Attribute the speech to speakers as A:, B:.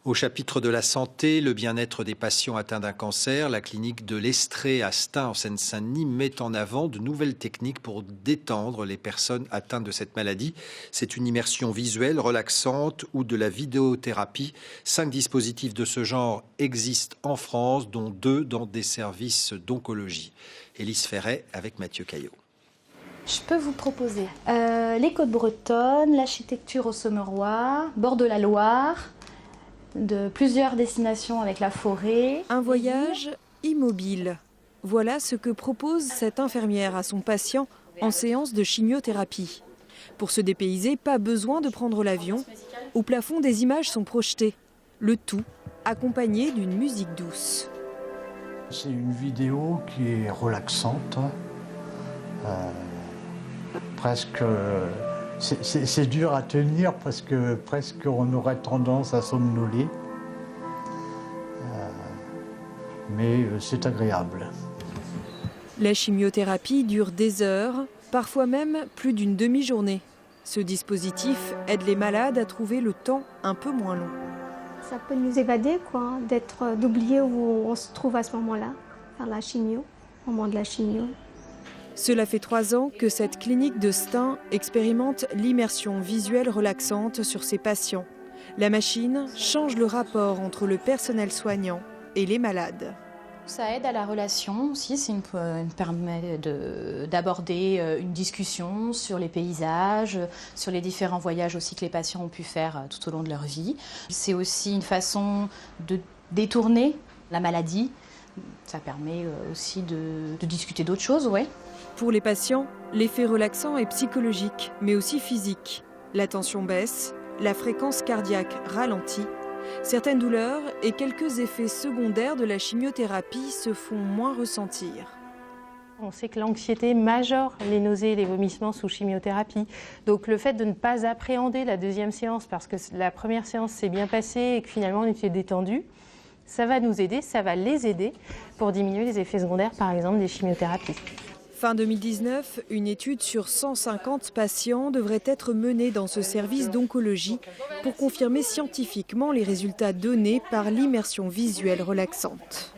A: Au chapitre de la santé, le bien-être des patients atteints d'un cancer, la clinique de l'Estrée à Stein en Seine-Saint-Denis met en avant de nouvelles techniques pour détendre les personnes atteintes de cette maladie. C'est une immersion visuelle relaxante ou de la vidéothérapie. 5 dispositifs de ce genre existent en France, dont 2 dans des services d'oncologie. Élise Ferret avec Mathieu Caillot.
B: Je peux vous proposer les côtes bretonnes, l'architecture au Sommerois, bord de la Loire, de plusieurs destinations avec la forêt.
C: Un voyage immobile. Voilà ce que propose cette infirmière à son patient en séance de chimiothérapie. Pour se dépayser, pas besoin de prendre l'avion. Au plafond, des images sont projetées. Le tout accompagné d'une musique douce.
D: C'est une vidéo qui est relaxante. Presque, c'est dur à tenir parce que presque on aurait tendance à somnoler. Mais c'est agréable.
C: La chimiothérapie dure des heures, parfois même plus d'une demi-journée. Ce dispositif aide les malades à trouver le temps un peu moins long.
E: Ça peut nous évader, d'oublier où on se trouve à ce moment-là, faire la chimio, au moment de la chimio.
C: Cela fait 3 ans que cette clinique de Stein expérimente l'immersion visuelle relaxante sur ses patients. La machine change le rapport entre le personnel soignant et les malades.
B: Ça aide à la relation aussi, ça permet d'aborder une discussion sur les paysages, sur les différents voyages aussi que les patients ont pu faire tout au long de leur vie. C'est aussi une façon de détourner la maladie. Ça permet aussi de discuter d'autres choses, ouais.
C: Pour les patients, l'effet relaxant est psychologique, mais aussi physique. La tension baisse, la fréquence cardiaque ralentit. Certaines douleurs et quelques effets secondaires de la chimiothérapie se font moins ressentir.
F: On sait que l'anxiété majore les nausées et les vomissements sous chimiothérapie. Donc le fait de ne pas appréhender la deuxième séance parce que la première séance s'est bien passée et que finalement on était détendu, ça va nous aider, ça va les aider pour diminuer les effets secondaires par exemple des chimiothérapies.
C: Fin 2019, une étude sur 150 patients devrait être menée dans ce service d'oncologie pour confirmer scientifiquement les résultats donnés par l'immersion visuelle relaxante.